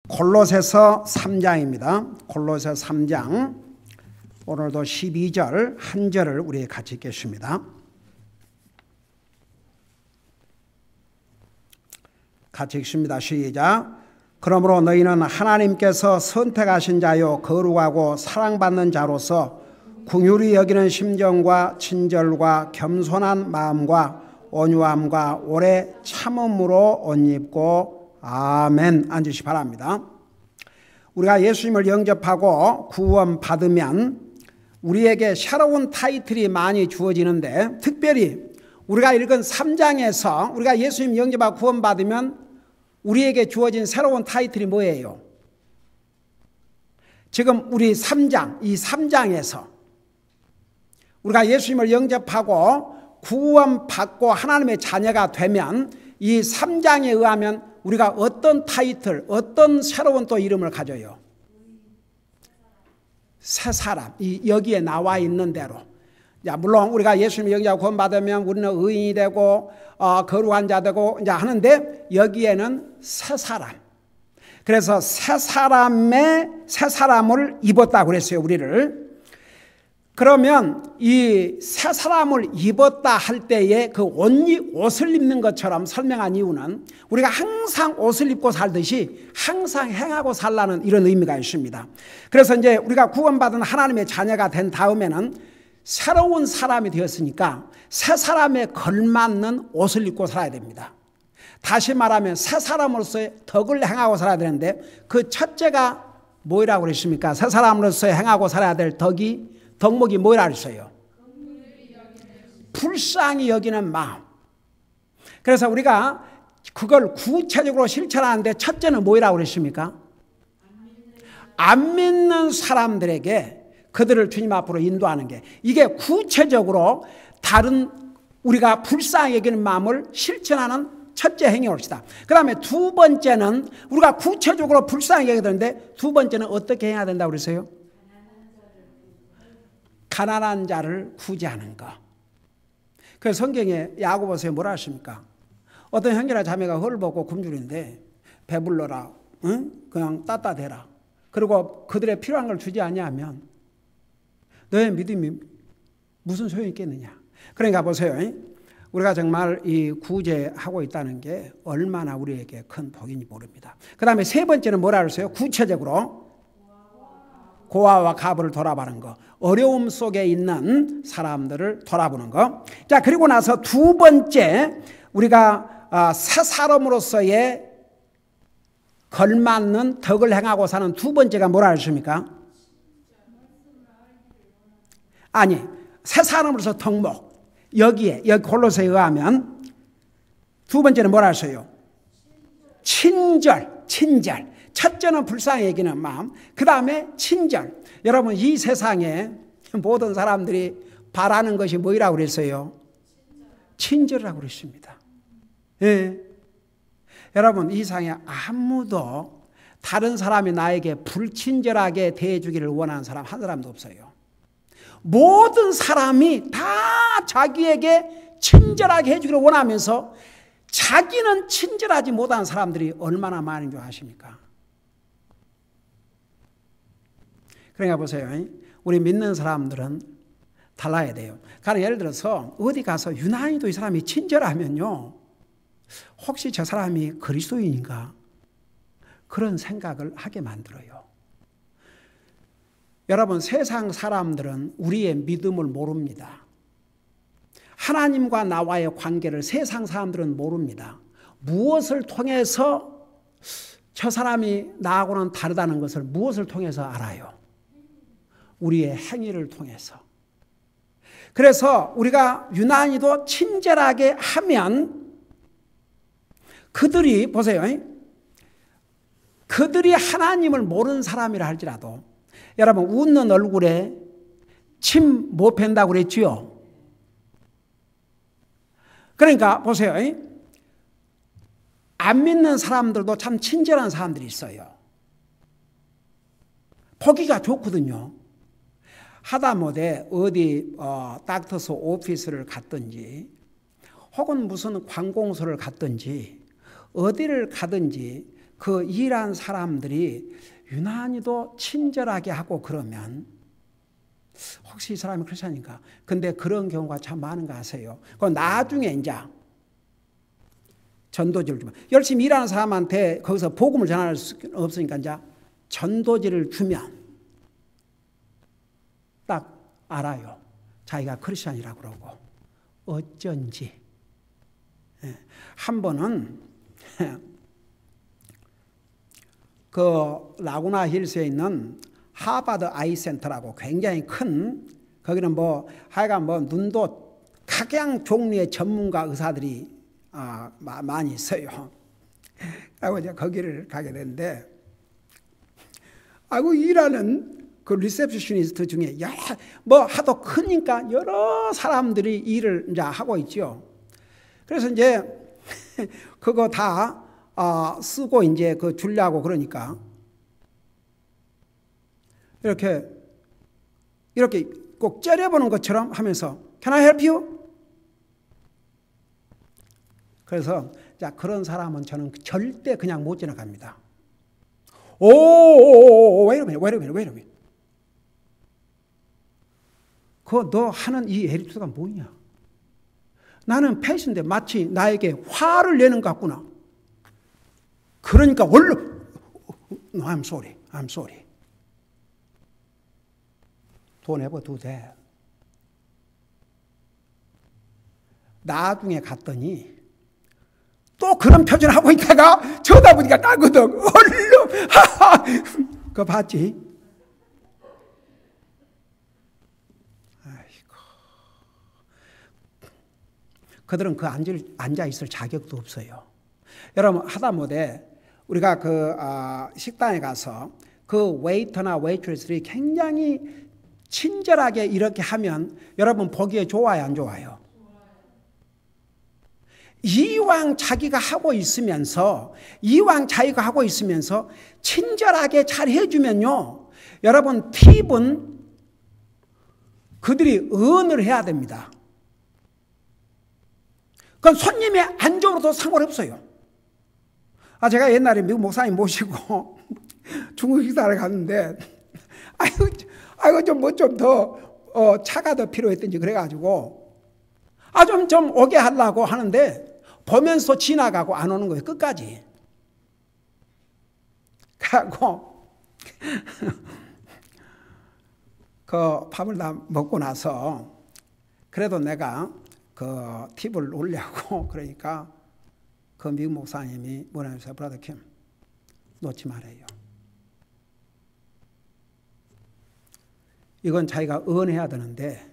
골로새서 3장입니다. 골로새 3장 오늘도 12절 한 절을 우리 같이 읽겠습니다. 같이 읽습니다. 시작. 그러므로 너희는 하나님께서 선택하신 자요 거룩하고 사랑받는 자로서 긍휼히 여기는 심정과 친절과 겸손한 마음과 온유함과 오래 참음으로 옷 입고 아멘. 앉으시 바랍니다. 우리가 예수님을 영접하고 구원 받으면 우리에게 새로운 타이틀이 많이 주어지는데, 특별히 우리가 읽은 3장에서 우리가 예수님 영접하고 구원 받으면 우리에게 주어진 새로운 타이틀이 뭐예요? 지금 우리 3장, 이 3장에서 우리가 예수님을 영접하고 구원받고 하나님의 자녀가 되면 이 3장에 의하면 우리가 어떤 타이틀, 어떤 새로운 또 이름을 가져요? 새 사람, 여기에 나와 있는 대로. 물론 우리가 예수님 영접하고 구원받으면 우리는 의인이 되고 거룩한 자 되고 이제 하는데, 여기에는 새 사람. 그래서 새 사람을 입었다고 그랬어요, 우리를. 그러면 이 새 사람을 입었다 할 때에 그 옷을 입는 것처럼 설명한 이유는 우리가 항상 옷을 입고 살듯이 항상 행하고 살라는 이런 의미가 있습니다. 그래서 이제 우리가 구원받은 하나님의 자녀가 된 다음에는 새로운 사람이 되었으니까 새 사람에 걸맞는 옷을 입고 살아야 됩니다. 다시 말하면 새 사람으로서의 덕을 행하고 살아야 되는데, 그 첫째가 뭐라고 그랬습니까? 새 사람으로서 행하고 살아야 될 덕목이 뭐라 그랬어요? 불쌍히 여기는 마음. 그래서 우리가 그걸 구체적으로 실천하는데 첫째는 뭐라고 그랬습니까? 안 믿는 사람들에게 그들을 주님 앞으로 인도하는 게, 이게 구체적으로 다른 우리가 불쌍히 여기는 마음을 실천하는 첫째 행위입니다. 그 다음에 두 번째는 우리가 구체적으로 불쌍히 여겨야 되는데, 두 번째는 어떻게 해야 된다고 그랬어요? 가난한 자를 구제하는 것. 그래서 성경에 야고보서에 뭐라 하십니까? 어떤 형제나 자매가 헐벗고 굶주린데 배불러라, 응? 그냥 따따대라. 그리고 그들의 필요한 걸 주지 아니하면 너의 믿음이 무슨 소용이 있겠느냐. 그러니까 보세요. 우리가 정말 이 구제하고 있다는 게 얼마나 우리에게 큰 복인지 모릅니다. 그 다음에 세 번째는 뭐라 그랬어요? 구체적으로 고아와 가부를 돌아보는 거. 어려움 속에 있는 사람들을 돌아보는 거. 자, 그리고 나서 두 번째, 우리가 새 사람으로서의 걸맞는 덕을 행하고 사는 두 번째가 뭐라 하십니까? 아니, 새 사람으로서 덕목. 여기 골로새에 의하면 두 번째는 뭐라 하셔요? 친절. 첫째는 불쌍히 여기는 마음, 그 다음에 친절. 여러분, 이 세상에 모든 사람들이 바라는 것이 뭐라고 그랬어요? 친절이라고 그랬습니다. 예. 여러분, 이 세상에 아무도 다른 사람이 나에게 불친절하게 대해주기를 원하는 사람 한 사람도 없어요. 모든 사람이 다 자기에게 친절하게 해주기를 원하면서 자기는 친절하지 못한 사람들이 얼마나 많은 줄 아십니까? 그러니까 보세요. 우리 믿는 사람들은 달라야 돼요. 그러니까 예를 들어서 어디 가서 유난히도 이 사람이 친절하면요, 혹시 저 사람이 그리스도인인가? 그런 생각을 하게 만들어요. 여러분, 세상 사람들은 우리의 믿음을 모릅니다. 하나님과 나와의 관계를 세상 사람들은 모릅니다. 무엇을 통해서 저 사람이 나하고는 다르다는 것을 무엇을 통해서 알아요? 우리의 행위를 통해서. 그래서 우리가 유난히도 친절하게 하면 그들이, 보세요, 그들이 하나님을 모르는 사람이라 할지라도, 여러분, 웃는 얼굴에 침 못 팬다고 그랬지요? 그러니까 보세요, 안 믿는 사람들도 참 친절한 사람들이 있어요. 보기가 좋거든요. 하다못해 어디 닥터스 오피스를 갔든지 혹은 무슨 관공서를 갔든지 어디를 가든지 그 일한 사람들이 유난히도 친절하게 하고 그러면 혹시 이 사람이 크리스찬인가? 근데 그런 경우가 참 많은 거 아세요? 그 나중에 이제 전도지를 주면 열심히 일하는 사람한테 거기서 복음을 전할 수 없으니까 이제 전도지를 주면 딱 알아요. 자기가 크리스찬이라고 그러고 어쩐지. 한 번은 그 라구나 힐스에 있는 하버드 아이 센터라고 굉장히 큰, 거기는 뭐 하여간 뭐 눈도 각양 종류의 전문가 의사들이 많이 있어요. 그리고 이제 거기를 가게 됐는데, 아이고 일하는 그 리셉시니스트 중에 뭐 하도 크니까 여러 사람들이 일을 이제 하고 있죠. 그래서 이제 그거 다 쓰고 이제 그 주려고 그러니까 이렇게 꼭 째려보는 것처럼 하면서 Can I help you? 그래서 자 그런 사람은 저는 절대 그냥 못 지나갑니다. 오, wait a minute. 그거 너 하는 이 에리투드가 뭐냐? 나는 패시인데 마치 나에게 화를 내는 것 같구나. 그러니까 얼른 No, I'm sorry. Don't ever do that. 나중에 갔더니 또 그런 표정을 하고 있다가 쳐다보니까 나거든. 얼른 하하. 그거 봤지? 아이고. 그들은 그 앉아 있을 자격도 없어요. 여러분 하다못해 우리가 그 식당에 가서 그 웨이터나 웨이트레스들이 굉장히 친절하게 이렇게 하면 여러분 보기에 좋아요, 안 좋아요? 이왕 자기가 하고 있으면서 친절하게 잘 해주면요, 여러분 팁은 그들이 은을 해야 됩니다. 그건 손님의 안정으로도 상관없어요. 제가 옛날에 미국 목사님 모시고 중국 식사를 갔는데 아이고 좀 뭐 좀 더 차가 더 필요했던지 그래가지고 좀 오게 하려고 하는데 보면서 지나가고 안 오는 거예요. 끝까지. 그래갖고 그 밥을 다 먹고 나서 그래도 내가 그 팁을 올려고 그러니까 그 미국 목사님이 뭐라 했어요? 브라더 킴, 놓지 말아요. 이건 자기가 은해야 되는데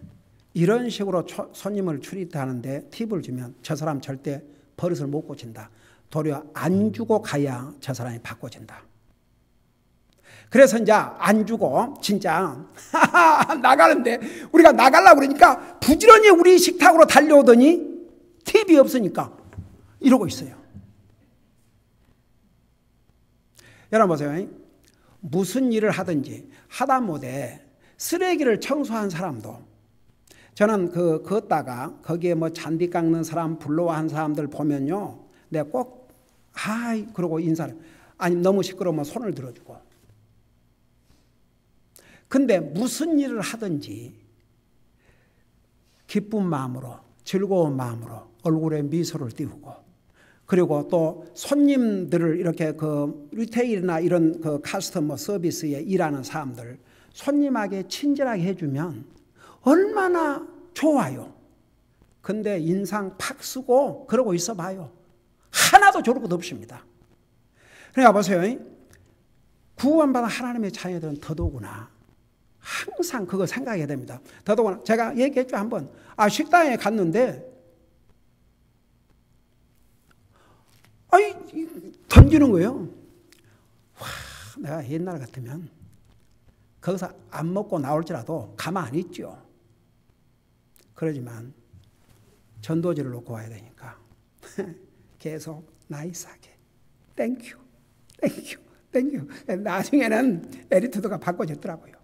이런 식으로 손님을 추리하는데 팁을 주면 저 사람 절대 버릇을 못 고친다. 도리어 안 주고 가야 저 사람이 바꿔진다. 그래서 이제 안 주고 진짜 나가는데 우리가 나가려고 그러니까 부지런히 우리 식탁으로 달려오더니 팁이 없으니까 이러고 있어요. 여러분 보세요. 무슨 일을 하든지 하다못해 쓰레기를 청소한 사람도 저는 걷다가 거기에 뭐 잔디 깎는 사람, 불러한 사람들 보면요, 내가 꼭 하이 그러고 인사를, 아니면 너무 시끄러우면 손을 들어주고. 근데 무슨 일을 하든지 기쁜 마음으로, 즐거운 마음으로 얼굴에 미소를 띄우고, 그리고 또 손님들을 이렇게 그 리테일이나 이런 그 카스터머 서비스에 일하는 사람들 손님에게 친절하게 해주면 얼마나 좋아요. 근데 인상 팍 쓰고 그러고 있어 봐요. 하나도 좋을 것 없습니다. 그러니까 보세요. 구원받은 하나님의 자녀들은 더더구나 항상 그거 생각해야 됩니다. 더더구나 제가 얘기했죠 한번. 식당에 갔는데 던지는 거예요. 내가 옛날 같으면 거기서 안 먹고 나올지라도 가만 안 있죠. 그러지만 전도지를 놓고 와야 되니까 계속 나이스하게 땡큐. 나중에는 에리투드가 바꿔졌더라고요.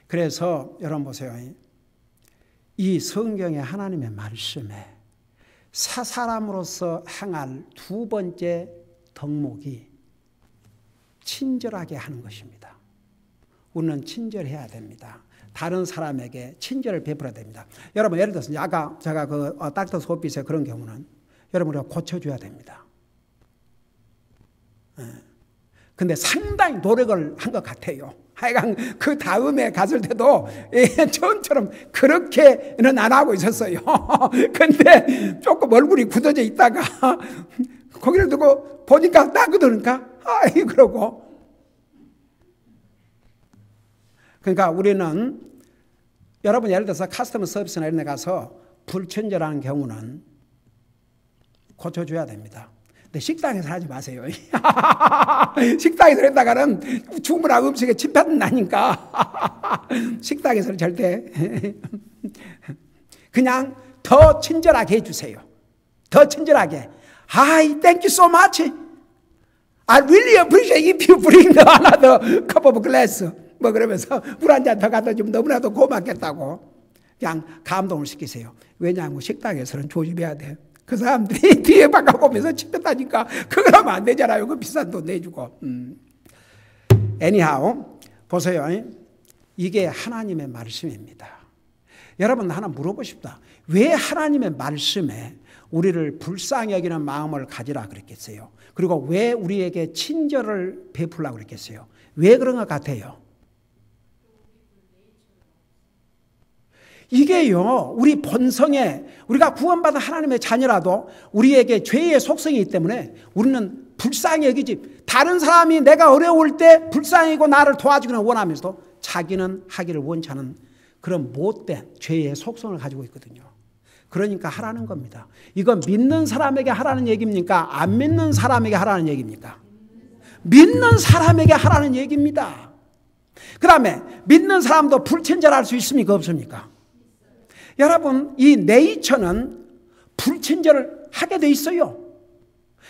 그래서 여러분 보세요. 이 성경의 하나님의 말씀에 사람으로서 행할 두 번째 덕목이 친절하게 하는 것입니다. 우리는 친절해야 됩니다. 다른 사람에게 친절을 베풀어야 됩니다. 여러분 예를 들어서 아까 제가 그 닥터 소핏의 그런 경우는 여러분 우리가 고쳐줘야 됩니다. 근데 상당히 노력을 한 것 같아요. 하여간 그 다음에 갔을 때도 처음처럼 그렇게는 안 하고 있었어요. 근데 조금 얼굴이 굳어져 있다가 거기를 두고 보니까 나거든요. 아이 그러고. 그러니까 우리는 여러분 예를 들어서 카스터머 서비스나 이런 데 가서 불친절한 경우는 고쳐줘야 됩니다. 근데 식당에서 하지 마세요. 식당에서 했다가는 주문한 음식에 침팬 나니까 식당에서는 절대 그냥 더 친절하게 해주세요. 더 친절하게. Hi, thank you so much. I really appreciate if you bring another cup of glass. 뭐 그러면서 물 한 잔 더 갖다 주면 너무나도 고맙겠다고 그냥 감동을 시키세요. 왜냐하면 식당에서는 조심해야 돼. 그 사람들이 뒤에 바꿔보면서 침뱉다니까 그걸 하면 안 되잖아요. 그 비싼 돈 내주고. Anyhow 보세요. 이게 하나님의 말씀입니다. 여러분 하나 물어보고 싶다. 왜 하나님의 말씀에 우리를 불쌍히 여기는 마음을 가지라 그랬겠어요? 그리고 왜 우리에게 친절을 베풀라고 그랬겠어요? 왜 그런 것 같아요? 이게요, 우리 본성에 우리가 구원받은 하나님의 자녀라도 우리에게 죄의 속성이 있기 때문에 우리는 불쌍히 여기지. 다른 사람이 내가 어려울 때 불쌍히고 나를 도와주기는 원하면서도 자기는 하기를 원치 않은 그런 못된 죄의 속성을 가지고 있거든요. 그러니까 하라는 겁니다. 이건 믿는 사람에게 하라는 얘기입니까? 안 믿는 사람에게 하라는 얘기입니까? 믿는 사람에게 하라는 얘기입니다. 그 다음에 믿는 사람도 불친절할 수 있습니까? 없습니까? 여러분 이 네이처는 불친절을 하게 돼 있어요.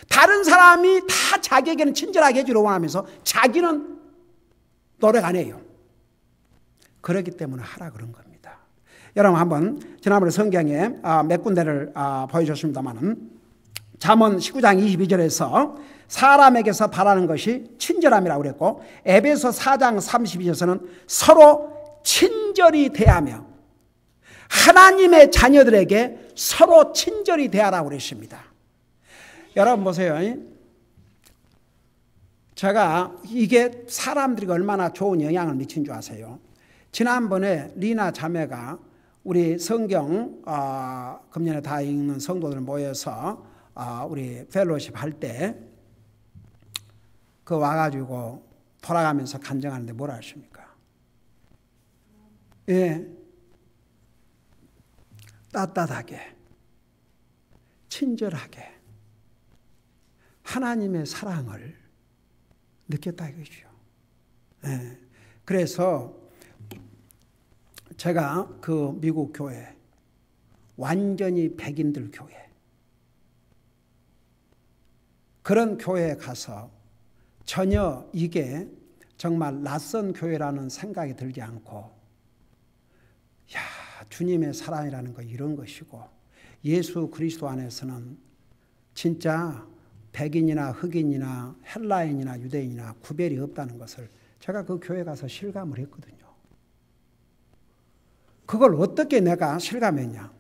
다른 사람이 다 자기에게는 친절하게 해주려고 하면서 자기는 노력 안 해요. 그렇기 때문에 하라 그런 겁니다. 여러분 한번 지난번에 성경에 몇 군데를 보여줬습니다만 잠언 19장 22절에서 사람에게서 바라는 것이 친절함이라고 그랬고 에베소 4장 32절에서는 서로 친절히 대하며 하나님의 자녀들에게 서로 친절히 대하라고 그랬습니다. 여러분 보세요. 제가 이게 사람들이 얼마나 좋은 영향을 미친 줄 아세요? 지난번에 리나 자매가 우리 성경 금년에 다 읽는 성도들 모여서 우리 펠로십 할 때 그 와가지고 돌아가면서 간증하는데 뭐라 하십니까? 예. 따뜻하게, 친절하게 하나님의 사랑을 느꼈다 이거죠. 네. 그래서 제가 그 미국 교회, 완전히 백인들 교회, 그런 교회에 가서 전혀 이게 정말 낯선 교회라는 생각이 들지 않고 주님의 사랑이라는 거 이런 것이고 예수 그리스도 안에서는 진짜 백인이나 흑인이나 헬라인이나 유대인이나 구별이 없다는 것을 제가 그 교회 가서 실감을 했거든요. 그걸 어떻게 내가 실감했냐?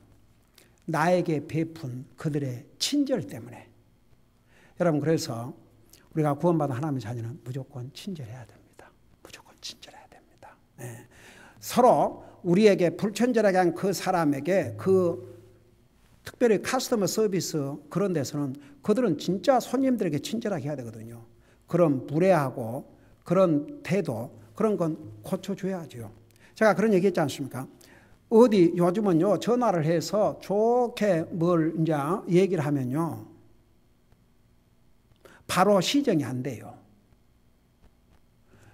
나에게 베푼 그들의 친절 때문에. 여러분 그래서 우리가 구원받은 하나님의 자녀는 무조건 친절해야 됩니다. 무조건 친절해야 됩니다. 네. 서로 우리에게 불친절하게 한 그 사람에게 그 특별히 카스터머 서비스 그런 데서는 그들은 진짜 손님들에게 친절하게 해야 되거든요. 그런 무례하고 그런 태도 그런 건 고쳐줘야죠. 제가 그런 얘기 했지 않습니까? 어디 요즘은요 전화를 해서 좋게 뭘 이제 얘기를 하면요 바로 시정이 안 돼요.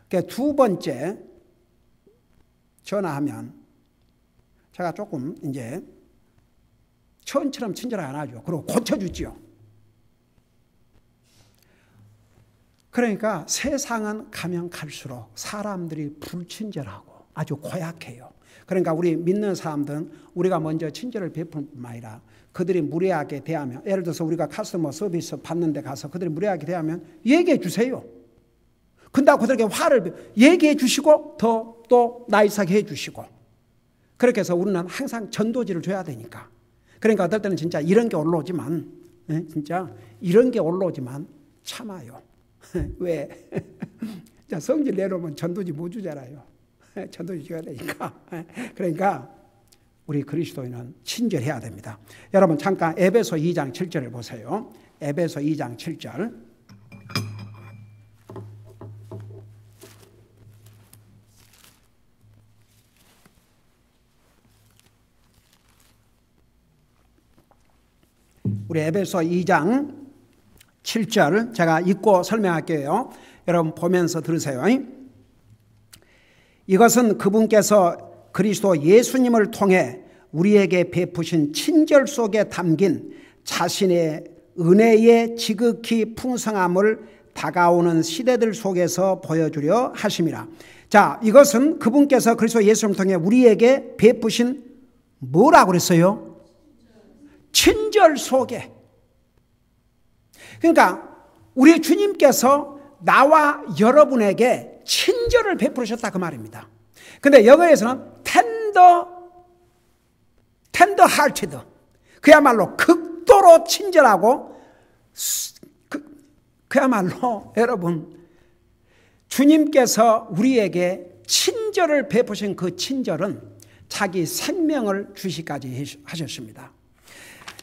그러니까 두 번째 전화하면 제가 조금 이제 처음처럼 친절하게 안 하죠. 그리고 고쳐주지요. 그러니까 세상은 가면 갈수록 사람들이 불친절하고 아주 고약해요. 그러니까 우리 믿는 사람들은 우리가 먼저 친절을 베풀 뿐만 아니라 그들이 무례하게 대하면 예를 들어서 우리가 카스터머 서비스 받는 데 가서 그들이 무례하게 대하면 얘기해 주세요. 근다고 그들에게 화를 얘기해 주시고 또 나이스하게 해 주시고, 그렇게 해서 우리는 항상 전도지를 줘야 되니까. 그러니까 어떨 때는 진짜 이런 게 올라오지만, 진짜 이런 게 올라오지만 참아요. 왜? 성질 내려오면 전도지 못 주잖아요. 전도지 줘야 되니까. 그러니까 우리 그리스도인은 친절해야 됩니다. 여러분 잠깐 에베소 2장 7절을 보세요. 에베소 2장 7절. 우리 에베소 2장 7절 제가 읽고 설명할게요. 여러분 보면서 들으세요. 이것은 그분께서 그리스도 예수님을 통해 우리에게 베푸신 친절 속에 담긴 자신의 은혜의 지극히 풍성함을 다가오는 시대들 속에서 보여주려 하심이라. 자, 이것은 그분께서 그리스도 예수님을 통해 우리에게 베푸신 뭐라고 그랬어요? 친절 속에. 그러니까 우리 주님께서 나와 여러분에게 친절을 베푸셨다 그 말입니다. 근데 여기에서는 텐더 하트드, 그야말로 극도로 친절하고, 그야말로 여러분 주님께서 우리에게 친절을 베푸신 그 친절은 자기 생명을 주시까지 하셨습니다.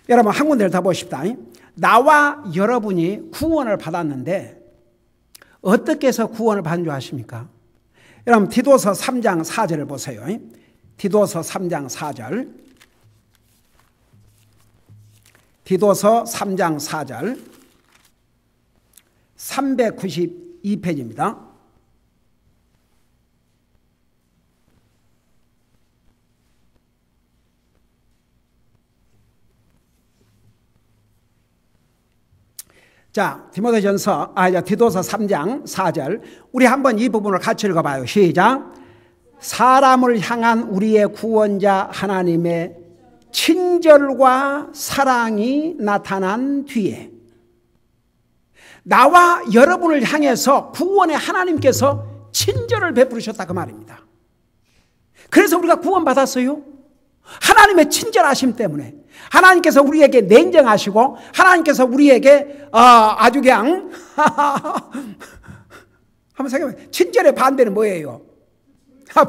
여러분 한 군데를 더 보십시다. 나와 여러분이 구원을 받았는데 어떻게 해서 구원을 받은 줄 아십니까? 여러분 디도서 3장 4절을 보세요. 디도서 3장 4절. 디도서 3장 4절. 392페이지입니다. 자, 디도서 3장 4절. 우리 한번 이 부분을 같이 읽어봐요. 시작. 사람을 향한 우리의 구원자 하나님의 친절과 사랑이 나타난 뒤에, 나와 여러분을 향해서 구원의 하나님께서 친절을 베푸셨다 그 말입니다. 그래서 우리가 구원받았어요. 하나님의 친절하심 때문에. 하나님께서 우리에게 냉정하시고, 하나님께서 우리에게 아주 그냥 한번 생각해보세요. 친절의 반대는 뭐예요?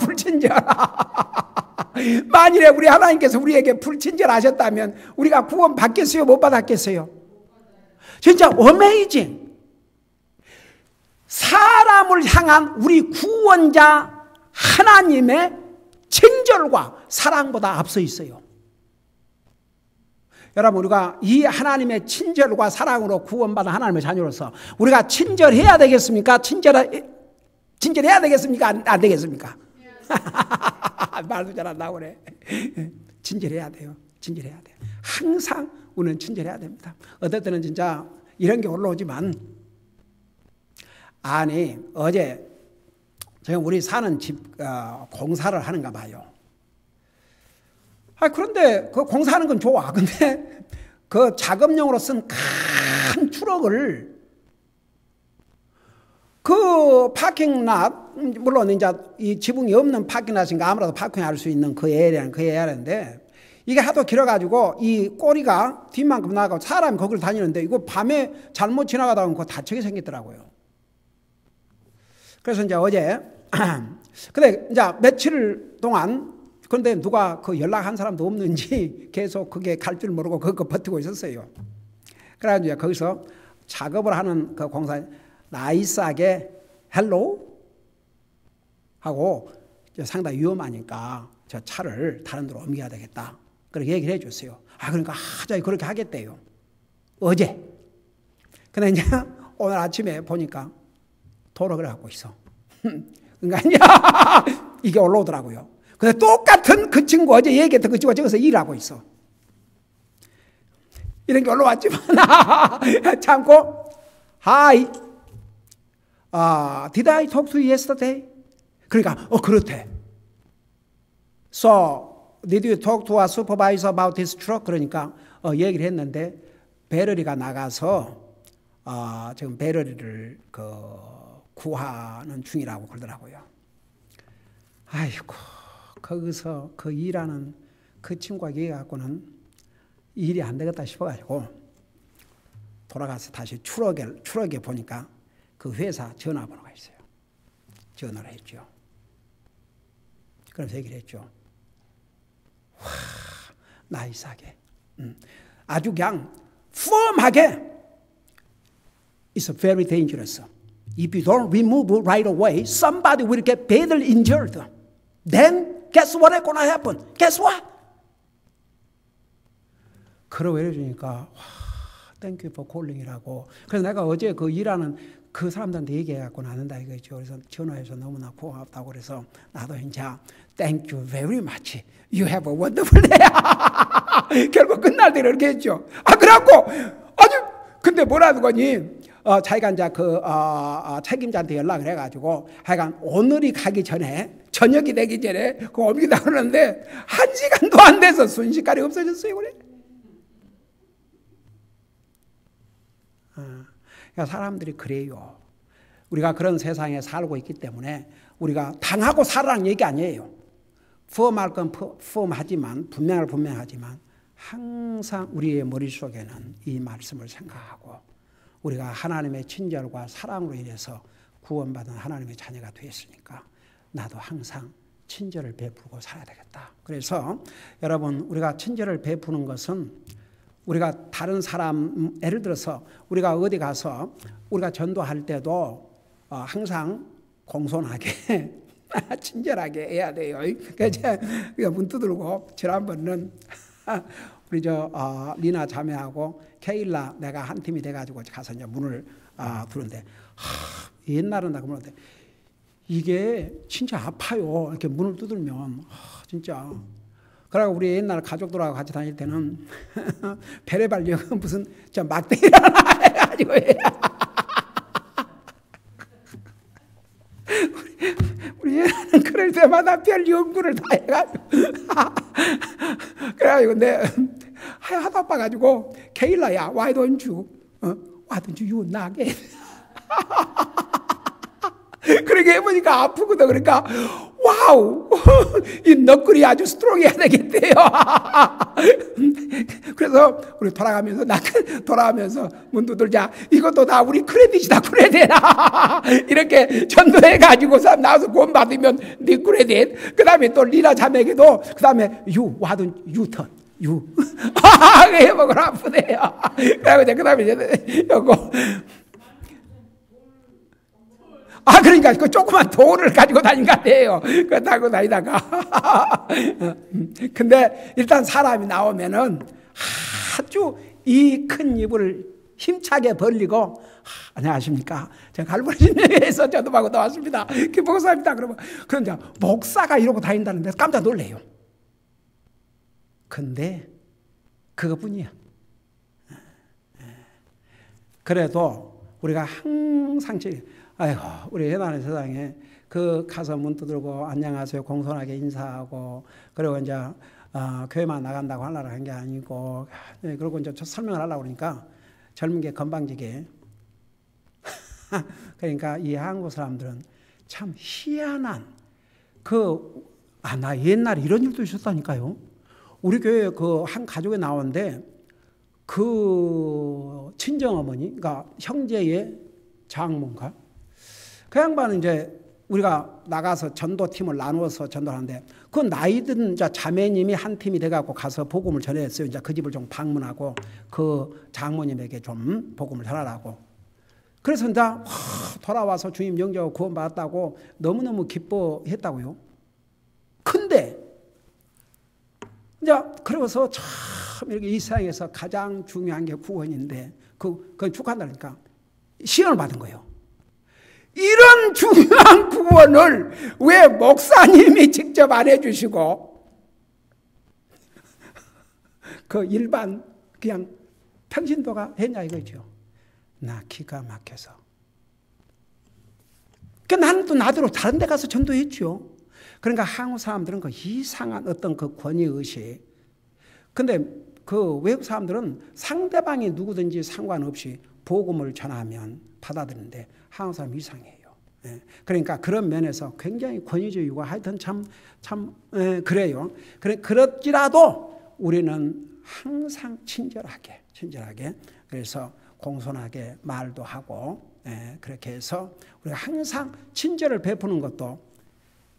불친절. 만일에 우리 하나님께서 우리에게 불친절하셨다면 우리가 구원 받겠어요? 못 받았겠어요? 진짜 어메이징. 사람을 향한 우리 구원자 하나님의 친절과 사랑보다 앞서 있어요. 여러분 우리가 이 하나님의 친절과 사랑으로 구원받은 하나님의 자녀로서 우리가 친절해야 되겠습니까? 친절해야 되겠습니까? 안 되겠습니까? 말도 잘 안 나오네. 친절해야 돼요. 친절해야 돼요. 항상 우리는 친절해야 됩니다. 어떨 때는 진짜 이런 게 올라오지만, 아니 어제 제가 우리 사는 집 공사를 하는가 봐요. 그런데 그 공사하는 건 좋아. 근데 그 작업용으로 쓴 큰 트럭을 그 파킹랏, 물론 이제 이 지붕이 없는 파킹랏인가 아무래도 파킹할 수 있는 그 에리아인데, 이게 하도 길어가지고 이 꼬리가 뒷만큼 나가고 사람이 거기를 다니는데 이거 밤에 잘못 지나가다 보면 그거 다치게 생겼더라고요. 그래서 이제 어제 근데 이제 며칠 동안, 그런데 누가 그 연락한 사람도 없는지 계속 그게 갈 줄 모르고 그거 버티고 있었어요. 그래가지고 이제 거기서 작업을 하는 그 공사 나이스하게 헬로 하고, 상당히 위험하니까 저 차를 다른 데로 옮겨야 되겠다, 그렇게 얘기를 해줬어요. 그러니까 하자니 그렇게 하겠대요. 어제. 근데 이제 오늘 아침에 보니까 도록을 하고 있어. 그러니까 이게 올라오더라고요. 근데 똑같은 그 친구, 어제 얘기했던 그 친구가 저기서 일하고 있어. 이런 게 올라왔지만 참고, Hi, did I talk to you yesterday? 그러니까 그렇대. So, did you talk to a supervisor about this truck? 그러니까 얘기를 했는데 배럴이가 나가서 지금 배럴이를 구하는 중이라고 그러더라고요. 아이고, 거기서 그 일하는 그 친구가 얘기해갖고는 일이 안 되겠다 싶어가지고 돌아가서 다시 추억에 보니까 그 회사 전화번호가 있어요. 전화를 했죠. 그래서 얘기를 했죠. 와, 나이스하게. 아주 그냥 펌하게. It's very dangerous. If you don't remove it right away, somebody will get badly injured. Then guess what is going to happen? Guess what? 그러고 해주니까 와, thank you for calling이라고. 그래서 내가 어제 그 일하는 그 사람들한테 얘기해갖고 나는다 이거죠. 그래서 전화해서 너무나 고맙다고 그래서 나도 이제 thank you very much. You have a wonderful day. 결국 끝날 때 그렇게 했죠. 그래갖고 아주 근데 뭐라는 거니? 자기가 이제 그 책임자한테 연락을 해가지고 하여간 오늘이 가기 전에 저녁이 되기 전에 그 옮기다 그러는데 1시간도 안 돼서 순식간에 없어졌어요. 그래. 그러니까 사람들이 그래요. 우리가 그런 세상에 살고 있기 때문에 우리가 당하고 살아라는 얘기 아니에요. 펌할 건 펌하지만 분명하지만 항상 우리의 머릿속에는 이 말씀을 생각하고 우리가 하나님의 친절과 사랑으로 인해서 구원받은 하나님의 자녀가 되었으니까 나도 항상 친절을 베풀고 살아야 되겠다. 그래서 여러분 우리가 친절을 베푸는 것은 우리가 다른 사람 예를 들어서 우리가 어디 가서 우리가 전도할 때도 항상 공손하게 친절하게 해야 돼요. 그래서 문 두들고 지난번은 우리 리나 자매하고 케일라 내가 한 팀이 돼가지고 가서 이제 문을 두는데 옛날은 나 그러는데 이게 진짜 아파요. 이렇게 문을 두들면 진짜. 그러고 우리 옛날 가족들하고 같이 다닐 때는 베레발령 무슨 저 막대기를 하나 해가지고 우리 얘는 그럴 때마다 별 연구를 다 해가지고 그래가지고 내 하다 봐가지고 케일라야 why don't you knock it 그렇게 해보니까 아프거든. 그러니까 와우 이 너클이 아주 스트롱해야 되겠대요. 그래서 우리 돌아가면서 문 두들자 이것도 다 우리 크레딧이다 크레딧 이렇게 전도해가지고서 나와서 구원 받으면 네 크레딧. 그 다음에 또 리나 자매에게도 그 다음에 why don't you turn you 해보고 아프대요. 그 다음에 이제 요거 그러니까 그 조그만 돌을 가지고 다닌 것 같아요. 그거 타고 다니다가. 근데 일단 사람이 나오면은 아주 이 큰 입을 힘차게 벌리고, 안녕하십니까. 제가 갈보리신에서 저도 하고 나왔습니다. 목사입니다. 그러면, 그런데 목사가 이러고 다닌다는데 깜짝 놀래요. 근데 그것뿐이야. 그래도 우리가 항상 아이고, 우리 해나는 세상에 그 가서 문 두들고 안녕하세요 공손하게 인사하고 그리고 이제 교회만 나간다고 하려고 한 게 아니고 그리고 이제 설명을 하려고 그러니까 젊은 게 건방지게 그러니까 이 한국 사람들은 참 희한한 나 옛날에 이런 일도 있었다니까요. 우리 교회 그 한 가족에 나오는데 그 친정어머니 그러니까 형제의 장모인가 그 양반은 이제 우리가 나가서 전도팀을 나누어서 전도하는데 그 나이든 자매님이 한 팀이 돼갖고 가서 복음을 전했어요. 이제 그 집을 좀 방문하고 그 장모님에게 좀 복음을 전하라고. 그래서 이제 돌아와서 주님 영접하고 구원받았다고 너무너무 기뻐했다고요. 근데 이제 그러고서 참 이렇게 이 세상에서 가장 중요한 게 구원인데 그건 축하한다니까 시험을 받은 거예요. 이런 중요한 구원을 왜 목사님이 직접 안 해주시고 그 일반 그냥 평신도가 했냐 이거죠. 나 기가 막혀서. 나는 또 나대로 다른 데 가서 전도했죠. 그러니까 한국 사람들은 그 이상한 어떤 그 권위의식. 근데 그 외국 사람들은 상대방이 누구든지 상관없이 복음을 전하면 받아들이는데 한국 사람 이상해요. 그러니까 그런 면에서 굉장히 권위주의고 하여튼 참 그래요. 그렇지라도 우리는 항상 친절하게 그래서 공손하게 말도 하고 그렇게 해서 우리가 항상 친절을 베푸는 것도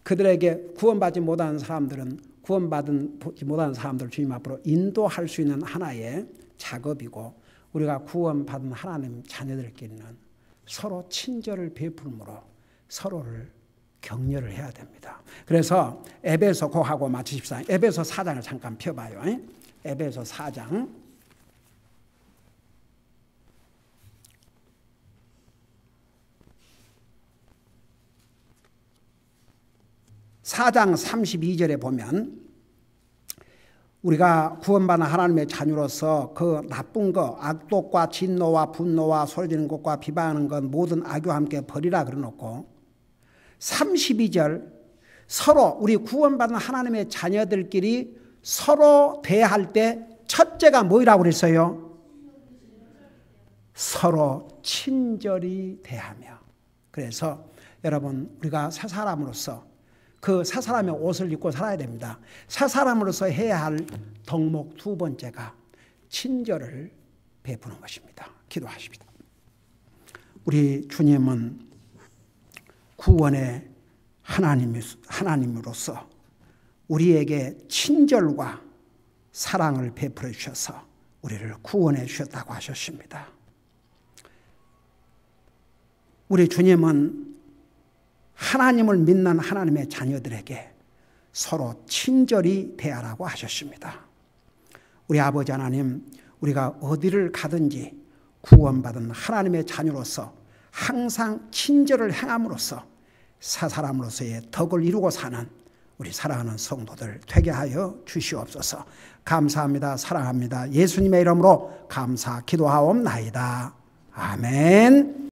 그들에게 구원받지 못하는 사람들은 구원받지 못하는 사람들 주님 앞으로 인도할 수 있는 하나의 작업이고 우리가 구원받은 하나님 자녀들끼리는 서로 친절을 베풀므로 서로를 격려를 해야 됩니다. 그래서 에베소 고하고 마치십시오. 에베소 4장을 잠깐 펴봐요. 에베소 4장 4장 32절에 보면 우리가 구원받은 하나님의 자녀로서 그 나쁜 것, 악독과 진노와 분노와 소리지르는 것과 비방하는 것 모든 악과 함께 버리라 그러놓고 32절 서로 우리 구원받은 하나님의 자녀들끼리 서로 대할 때 첫째가 뭐라고 그랬어요? 서로 친절히 대하며. 그래서 여러분 우리가 새 사람으로서 그 새 사람의 옷을 입고 살아야 됩니다. 새 사람으로서 해야 할 덕목 두 번째가 친절을 베푸는 것입니다. 기도하십니다. 우리 주님은 구원의 하나님으로서 우리에게 친절과 사랑을 베풀어 주셔서 우리를 구원해 주셨다고 하셨습니다. 우리 주님은 하나님을 믿는 하나님의 자녀들에게 서로 친절히 대하라고 하셨습니다. 우리 아버지 하나님, 우리가 어디를 가든지 구원받은 하나님의 자녀로서 항상 친절을 행함으로써 새 사람으로서의 덕을 이루고 사는 우리 사랑하는 성도들 되게 하여 주시옵소서. 감사합니다. 사랑합니다. 예수님의 이름으로 감사 기도하옵나이다. 아멘.